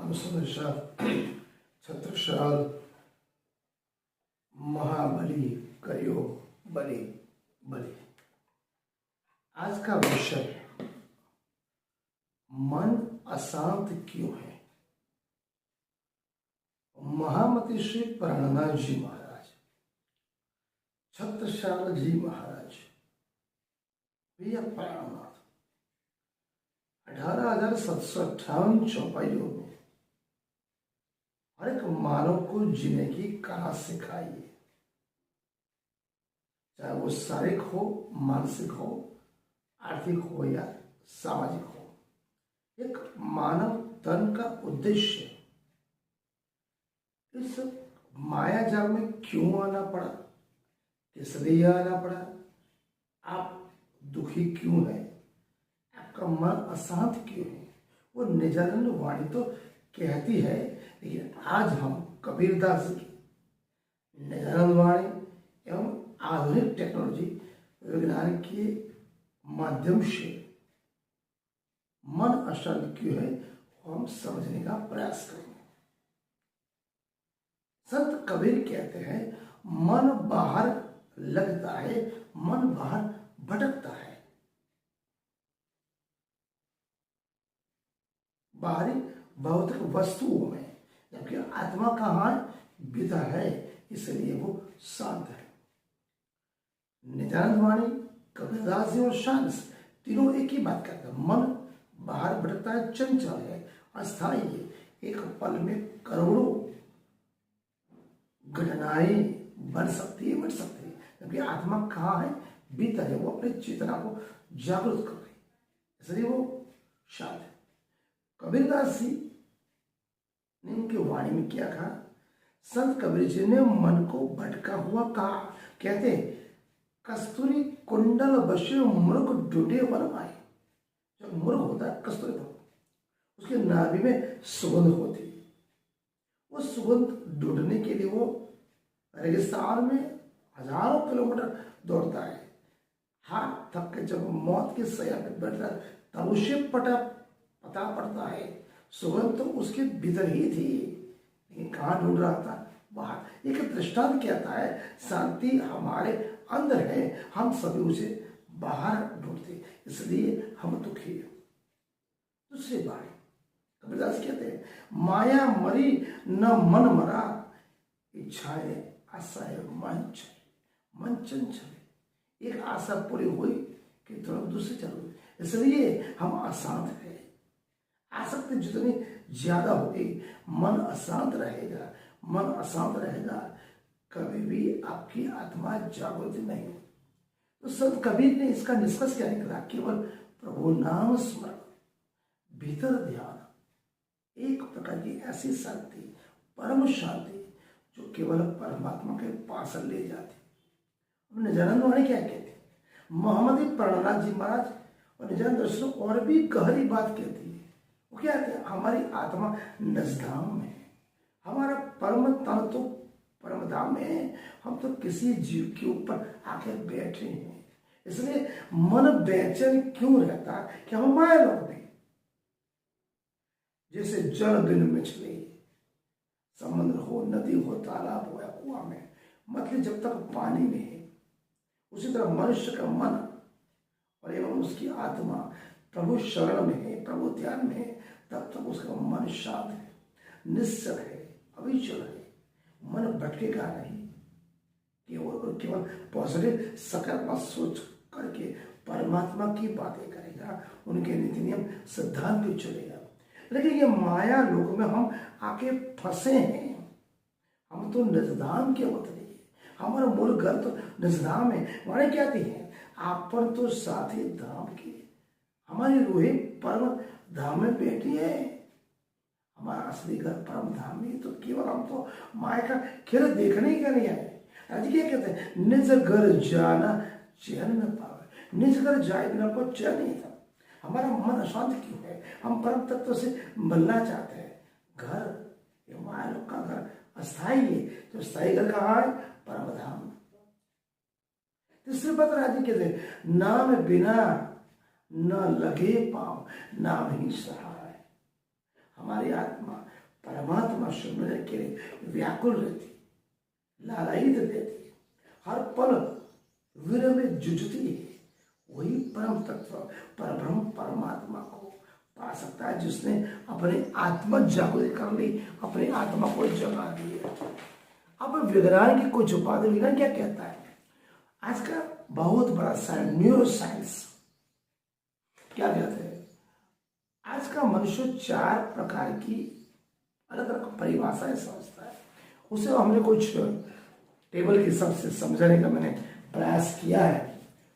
अनुसंधान छत्रसाल महाबली कयो बलि बलि। आज का विषय मन अशांत क्यों है। महामती श्री प्राणनाथ जी महाराज, छत्रसाल जी महाराज, भैया प्राणनाथ 18,758 चौपाइयों में हर एक मानव को जीने की कला सिखाई है, चाहे वो शारीरिक हो, मानसिक हो, आर्थिक हो या सामाजिक हो। एक मानव तन का उद्देश्य इस माया जाल में क्यों आना पड़ा, किस लिए आना पड़ा, आप दुखी क्यों है, आपका मन अशांत क्यों है, वो निजानंद वाणी तो कहती है। लेकिन आज हम कबीरदास की निजानंद वाणी एवं आधुनिक टेक्नोलॉजी विज्ञान के माध्यम से मन अशांत क्यों है हम समझने का प्रयास करेंगे। संत कबीर कहते हैं, मन बाहर लगता है, मन बाहर भटकता है। बाहरी भौतिक वस्तुओं में, जबकि आत्मा कहाँ विदा है, इसलिए वो शांत है। निजानंद वाणी, कबीरदास जी और शांस तीनों एक ही बात करते हैं। मन बाहर भटकता है, चंचल है, अस्थायी है, एक पल में करोड़ों घटनाएं बन सकती है, बन सकती है। जबकि आत्मा कहाँ है, भीतर है, वो अपनी चेतना को जागृत कर रही है, इसलिए वो शांत है। कबीरदास जी ने उनकी वाणी में क्या कहा, संत कबीर जी ने मन को भटका हुआ कहा। कहते कस्तूरी कुंडल बसे मुर्ग डूडे वन आए। जब मुर्ग होता है कस्तूरी फूल, उसके नाभि में सुगंध होती है, वो सुगंध ढूंढने के लिए वो रेगिस्तान में हजारों किलोमीटर दौड़ता है। हाथ थक के जब मौत की सैया पे बैठता है, तब उसे पता पड़ता है सुगंध तो उसके भीतर ही थी, लेकिन कहाँ ढूंढ रहा था, बाहर। एक दृष्टांत कहता है, शांति हमारे अंदर है, हम सभी उसे बाहर ढूंढते, इसलिए हम दुखी है। दूसरी बात कबीरदास कहते हैं, माया मरी न मन मरा, इच्छाएं आशाएं मन चंचल। एक आशा पूरी हुई कि तुरंत दूसरी चल गई, इसलिए हम अशांत है। आसक्ति जितनी ज्यादा होगी, मन अशांत रहेगा। मन अशांत रहेगा, कभी भी आपकी आत्मा जागृत नहीं होगी। तो संत कबीर ने इसका निष्कर्ष क्या निकला, केवल प्रभु नाम स्मरण, भीतर ध्यान, एक प्रकार की ऐसी शांति, परम शांति जो केवल परमात्मा के पास ले जाती। निजानंद वाणी क्या कहते, मोहम्मदी प्राणनाथ जी महाराज और निजानंद दर्शन और भी गहरी बात कहती है। वो क्या कहते हैं, हमारी आत्मा नजधाम में है, हमारा परम तन तो परम धाम में है, हम तो किसी जीव के ऊपर आकर बैठे हैं। इसलिए मन बेचैन क्यों रहता है कि हम माया लोग में, जैसे जल बिन मछली, समुद्र हो, नदी हो, तालाब हो या कुआं में, मछली जब तक पानी में है, उसी तरह मनुष्य का मन और एवं उसकी आत्मा प्रभु शरण में है, प्रभु ध्यान में है, तब तक उसका मन शांत है, निश्चल है, अविचल है। मन भटकेगा नहीं, केवल पॉजिटिव सकारात्मक सोच करके परमात्मा की बातें करेगा, उनके नीति नियम सिद्धांत पे चलेगा। लेकिन ये माया लोक में हम आके फंसे हैं। हम तो निजधाम के उतरे, हमारा मूल घर तो निजधाम है। वाणी कहती है, आप पर तो साथी धाम की, हमारी रूहें परम धाम में बैठी है। हमारा असली घर परम धाम में, तो केवल हम तो माया का खेल देखने के लिए आए। आज क्या कहते हैं, निज घर जाना चैन न पावे। निज घर जाए बिना को चैन नहीं था। हमारा मन अशांत क्यों है, हम परम तत्व से मिलना चाहते हैं। घर, ये माया लोग का घर अस्थाई है, तो स्थायी घर कहाँ है, परम धाम। तीसरी बात राजी कहते हैं, नाम बिना न लगे पाँव, नाम ही सहारा है। हमारी आत्मा परमात्मा से मिलने के लिए व्याकुल रहती, लालायित रहती, हर पल वीर में जुझती है, वही परम तत्व परब्रह्म परमात्मा को पा सकता है जिसने अपनी आत्मा जागृत कर ली, अपनी आत्मा को जगा दी। अब विज्ञान की कुछ उपाधि, विज्ञान क्या कहता है? आज का बहुत बड़ा साइंस, न्यूरो साइंस क्या कहते हैं? आज का मनुष्य 4 प्रकार की अलग अलग परिभाषाएं समझता है। उसे हमने कुछ टेबल के हिसाब से समझाने का मैंने प्रयास किया है,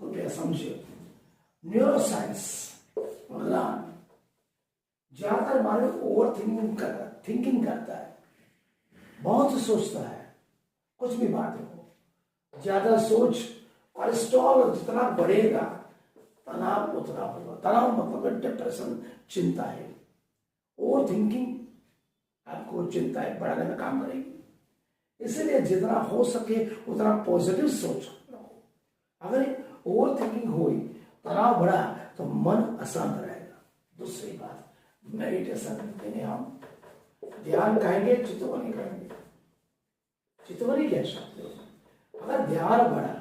कृपया समझिए। न्यूरो साइंस विज्ञान ज्यादातर मानव ओवर थिंकिंग करता है, बहुत सोचता है, कुछ भी बात हो, ज्यादा सोच, कोलेस्ट्रॉल जितना बढ़ेगा तनाव उतना होगा। तनाव मतलब डिप्रेशन, चिंता है। ओवर थिंकिंग आपको चिंताएं बढ़ाने में काम करेगी, इसलिए जितना हो सके उतना पॉजिटिव सोच रखो। अगर ओवर थिंकिंग हुई, तनाव बढ़ा, तो मन अशांत रहेगा। दूसरी बात, मेडिटेशन करते हैं हम, ध्यान कहेंगे, चितवनी कहेंगे। चितवनी क्या शब्द है? अगर ध्यान बढ़ा,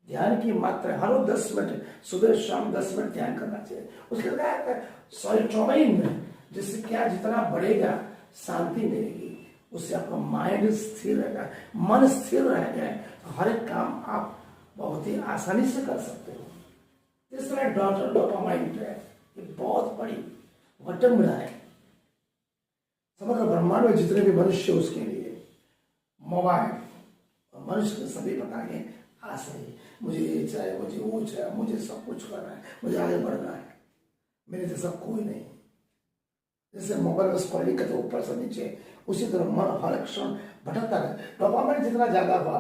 ध्यान की मात्रा हर 10 मिनट, सुबह शाम 10 मिनट ध्यान करना चाहिए। उसके बाद सेरोटोनिन, जिससे क्या जितना बढ़ेगा शांति मिलेगी, उससे आपका माइंड स्थिर रहेगा, मन स्थिर रहेगा, तो हर एक काम आप बहुत ही आसानी से कर सकते हो। इस तरह डोपामाइन है, ये बहुत बड़ी वटम्बरा है। समग्र ब्रह्मांड में जितने भी मनुष्य, उसके लिए मोबाइल और मनुष्य के सभी प्रकार के आशय, मुझे ये चाहिए, मुझे वो चाहिए, मुझे सब कुछ करना है, मुझे आगे बढ़ना है, मेरे जैसा कोई नहीं। जैसे मोबाइल में स्क्रॉलिंग करते ऊपर से नीचे, उसी तरह मन हर क्षण भटकता है। डोपामाइन जितना ज्यादा हुआ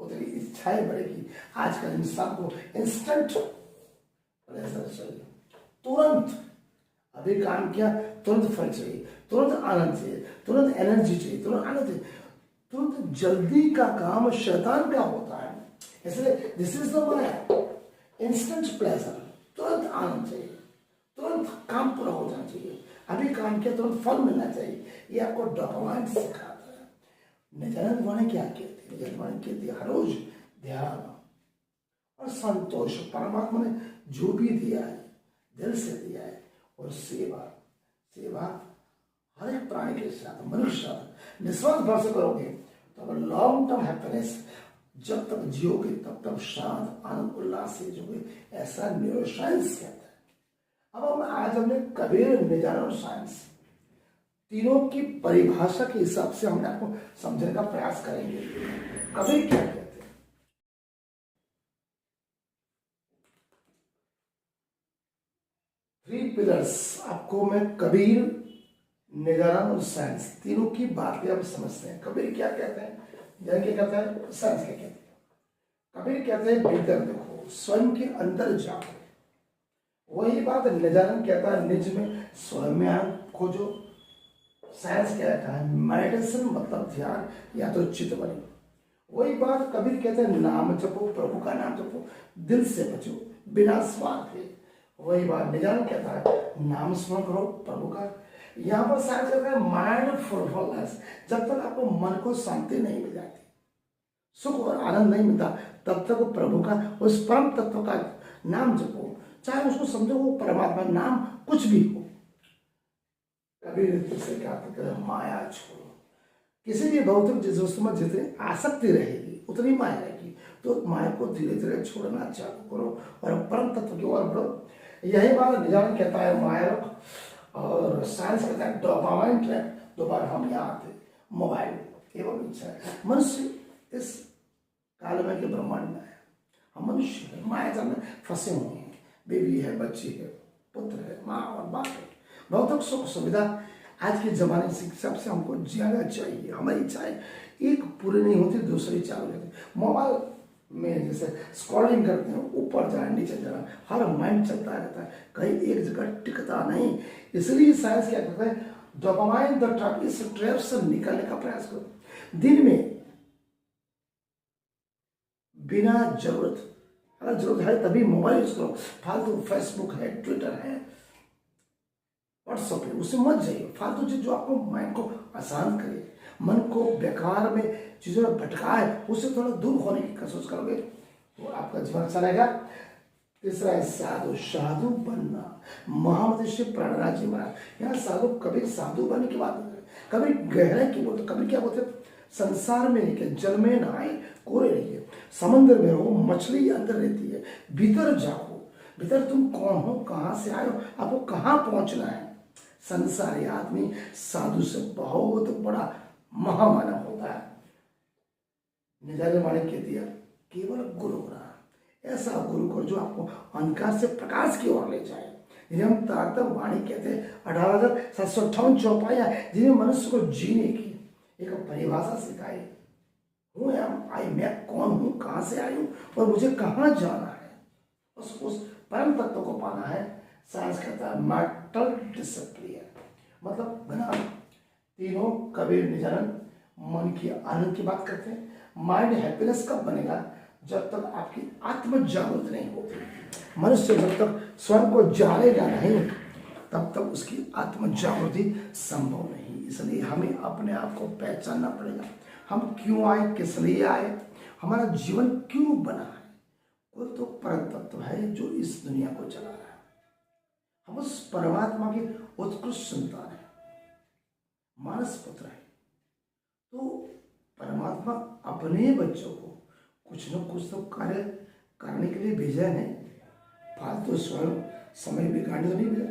उतनी इच्छाएं बढ़ेगी। आजकल इंसान को इंस्टेंट प्लेजर चाहिए, तुरंत अभी काम किया तुरंत फल चाहिए, तुरंत आनंद चाहिए, तुरंत एनर्जी चाहिए, तुरंत आनंद चाहिए। तुरंत जल्दी का काम शैतान का होता है, इसलिए this is the Maya, instant pleasure, तुरंत आनंद चाहिए, तुरंत काम पूरा हो जाना चाहिए, अभी काम किया तुरंत फल मिलना चाहिए। ये आपको डोपामाइन सिखाता है। निजानंद वाणी क्या कहती है? निजानंद वाणी कहती है, हर रोज ध्यान और संतोष, परमात्मा ने जो भी दिया है दिल से दिया है, और सेवा, सेवा हर एक प्राणी के साथ, मनुष्य साथ निस्वार्थ भाव से करोगे तो लॉन्ग टर्म हैप्पीनेस, जब तक जियोगे तब तक शांत आनंद उल्लास से जियोगे, ऐसा न्यूरो साइंस कहता है। अब आज हमने कबीर, निजानंद और साइंस तीनों की परिभाषा के हिसाब से हमने आपको समझने का प्रयास करेंगे। कबीर क्या कहते हैं? 3 पिलर्स आपको मैं कबीर, निजानंद और साइंस तीनों की बातें हम समझते हैं। कबीर क्या कहते हैं, निजानंद क्या कहता है, साइंस क्या कहते हैं? कबीर कहते हैं भीतर देखो, स्वयं के अंदर जाओ। वही बात निजानंद कहता है, निज में स्वयं में खोजो। साइंस कहता है मेडिटेशन मतलब ध्यान या तो चितवनी। वही बात कबीर कहते हैं, नाम जपो, प्रभु का नाम जपो, दिल से बचो, बिना स्वार्थ के। वही बात निजानंद कहता है, नाम स्मरण करो प्रभु का। यहाँ पर साइंस कहता है माइंडफुलनेस, जब तक आपको मन को शांति नहीं मिल जाती, सुख और आनंद नहीं मिलता, तब तक प्रभु का, उस परम तत्व का नाम जपो, चाहे उसको समझो वो परमात्मा नाम कुछ भी हो। कबीर से क्या कहते हैं, माया छोड़ो। किसी भी भौतिक चीज में जितनी आसक्ति रहेगी उतनी माया रहेगी, तो माया को धीरे धीरे छोड़ना चालू करो और परम तत्व की ओर बढ़ो। यही बात निजानंद कहता है, माया रोक, और साइंस कहता है डोपामाइन ट्रैप। दोबारा हम यहाँ आते, मोबाइल एवं इच्छा। मनुष्य इस काल में के ब्रह्मांड में है, हम मनुष्य है, माया में फंसे हुए हैं। बेबी है, बच्ची है, पुत्र है, माँ और बाप है। भौतिक सुख सुविधा आज के जमाने से सबसे हमको ज्यादा चाहिए। हमारी इच्छाएं एक पूरी नहीं होती, दूसरी चालू रहती। मोबाइल में जैसे स्क्रॉलिंग करते हैं, ऊपर जाना नीचे जाना, हर माइंड चलता रहता है, कहीं एक जगह टिकता नहीं। इसलिए साइंस क्या कहता है, डोपामाइन द ट्रैप, इस ट्रैप से निकलने का प्रयास करो। दिन में बिना जरूरत, अगर जरूरत है तभी मोबाइल यूज करो, फालतू फेसबुक है, ट्विटर है, व्हाट्सअप पे उससे मत जाइए। फालतू चीज जो आपको माइंड को आसान करे, मन को बेकार में चीजों में भटकाए, उससे थोड़ा दूर होने की कोशिश करोगे तो आपका जीवन अच्छा रहेगा। तीसरा है साधु। साधु बनना, महामनीषी प्राणनाथ जी महाराज यहाँ साधु, कभी साधु बनने की बात नहीं, कभी गहरे की बोलते, कभी क्या बोलते, संसार में नहीं के जल में नहाए कोरे रहिए, समुद्र में रहो मछली अंदर रहती है, भीतर जाओ, भीतर तुम कौन हो, कहाँ से आए हो, आपको कहाँ पहुंचना है। संसारी आदमी साधु से बहुत बड़ा महामानव होता है। निजारी वाणी कहती है केवल गुरु बना, ऐसा गुरु को जो आपको अंधकार से प्रकाश की ओर ले जाए। जिन्हें हम तारतम वाणी कहते हैं, 18,758 चौपाइयां जिन्हें मनुष्य को जीने की एक परिभाषा सिखाई। हूँ आई, मैं कौन हूँ, कहाँ से आई हूँ और मुझे कहाँ जाना है, उस परम तत्व को पाना है। साइंस कहता है मेंटल डिसिप्लिन, मतलब ज्ञान। तीनों कबीर निजानंद मन की आनंद की बात करते हैं। माइंड हैप्पीनेस कब बनेगा, जब तक आपकी आत्म जागृत नहीं होती। मनुष्य जब तक स्वयं को जानेगा नहीं तब तक उसकी आत्म जागृति संभव नहीं। इसलिए हमें अपने आप को पहचानना पड़ेगा। हम क्यों आए, किस लिए आए, हमारा जीवन क्यों बना है। कोई तो परम तत्व है जो इस दुनिया को चला रहा है। हम उस परमात्मा की उत्कृष्ट संतान है, मानस पुत्र है। तो परमात्मा अपने बच्चों को कुछ न कुछ तो कार्य करने के लिए भेजा है। फालतू स्वयं समय बिगाड़ने तो नहीं भेजा।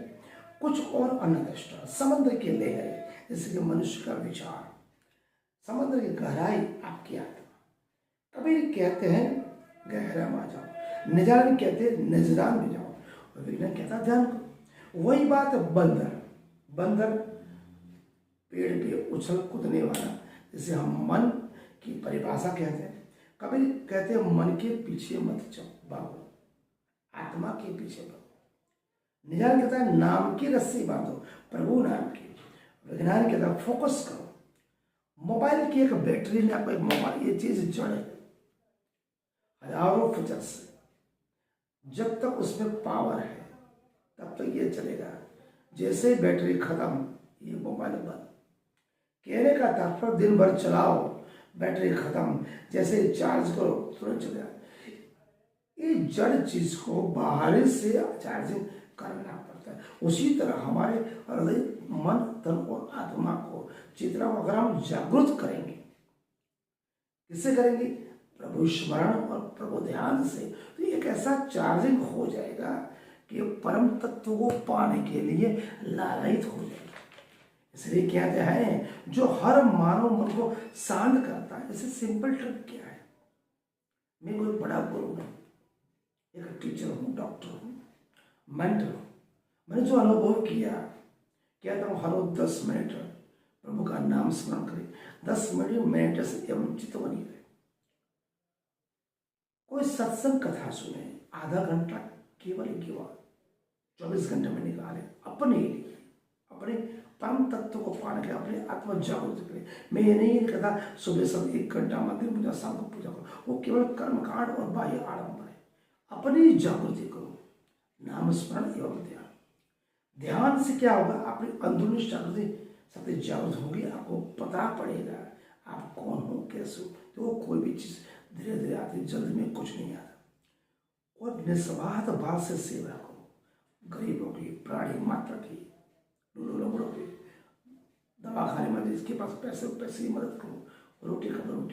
कुछ और अन्य दृष्टा समुद्र के ले है, जैसे कि मनुष्य का विचार, समुद्र की गहराई आपकी आत्मा। कबीर कहते हैं गहरा में जाओ, निजान कहते हैं निजदान में जाओ, और विज्ञान कहता है ध्यान करो। वही बात है बंदर। बंदर पेड़ पे उछल कूदने वाला, जिसे हम मन की परिभाषा कहते हैं। कबीर कहते हैं मन के पीछे मत जाओ, भागो, आत्मा के पीछे भागो। निजान कहता है नाम की रस्सी बांधो, प्रभु नाम की। विज्ञान कहता है फोकस करो। मोबाइल की एक बैटरी ने आपको एक मोबाइल, ये चीज जड़ है हजारों फीचर से, जब तक उसमें पावर है तब तक ये चलेगा। जैसे ही बैटरी खत्म, ये मोबाइल बंद। कहने का तात्पर्य दिन भर चलाओ, बैटरी खत्म, जैसे ही चार्ज करो तुरंत चलेगा। ये जड़ चीज को बाहर से चार्जिंग करना पड़ता है। उसी तरह हमारे हृदय, मन, तन और आत्मा को, चेतना को अगर हम जागृत करेंगे, किससे करेंगे, प्रभु स्मरण और प्रभु ध्यान से, तो एक ऐसा चार्जिंग हो जाएगा कि परम तत्व को पाने के लिए लालायित हो जाएगा। इसलिए कहते हैं जो हर मानव मन को शांत करता है। इसे सिंपल ट्रिक क्या है, मैं कोई बड़ा गुरु हूँ, एक टीचर हूँ, डॉक्टर हूँ, मेंटर हूँ। मैंने जो अनुभव किया, कहता हूँ हर 10 मिनट प्रभु का नाम स्मरण करें, 10 मिनट मेडिटेशन एवं चितवनी करें। कोई सत्संग कथा सुने, आधा घंटा केवल केवल 24 घंटे में निकाले अपने लिए, अपने परम तत्व को पाने के, अपने आत्म जागृत करें। मैं ये नहीं कहता सुबह सब 1 घंटा मंदिर पूजा, शाम को पूजा करो, वो केवल कर्मकांड और बाह्य आडंबर है। अपनी जागृति करो, नाम स्मरण एवं ध्यान। ध्यान से क्या होगा, अपनी अंदरूनी जागृति सबसे जागृत होगी। आपको पता पड़ेगा आप कौन हो, कैसे हो। तो कोई भी चीज धीरे धीरे आती, जल्दी में कुछ नहीं आता। और निस्वार्थ भाव से सेवा करो, गरीबों की, प्राणी मात्र की, लूलों की, दवा खाने में जिसके पास पैसे की मदद करो, रोटी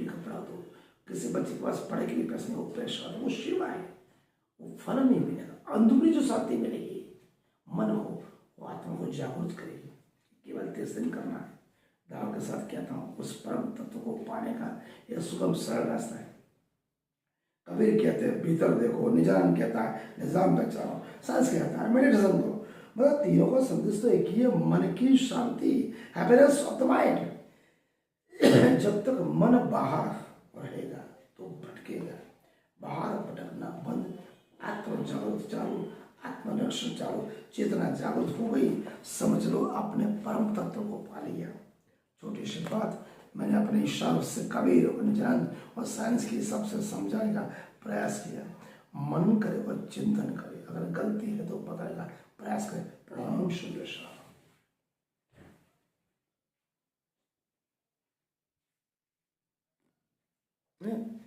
कपड़ा दो, किसी बच्चे के पास पढ़ाई के लिए पैसे नहीं, वो पैसा दो, वो सेवा है, वो फल नहीं मिलेगा। अंदरूनी जो शांति मिलेगी मन को, वो आत्मा को जागृत करेगी। केवल 30 दिन करना है। दाव के साथ कहता हूँ उस परम तत्व को पाने का यह सुगम सरल रास्ता है। कबीर कहते हैं भीतर देखो, निजान कहता है निजाम पे चलो, साइंस कहता है मेडिटेशन करो। मतलब तीनों का संदेश तो एक ही है, मन की शांति, हैप्पीनेस ऑफ द माइंड। जब तक मन बाहर रहेगा तो भटकेगा। बाहर भटकना बंद, आत्म जागृत चालू, आत्मरक्षण चालू, चेतना जागृत हो गई, समझ लो अपने परम तत्व को पा लिया। छोटी सी बात मैंने अपने हिसाब से कबीर और निजान और साइंस की सबसे समझाने का प्रयास किया। मन करे और चिंतन करे, अगर गलती है तो बताएगा, प्रयास करे। प्रणाम सुरेश। है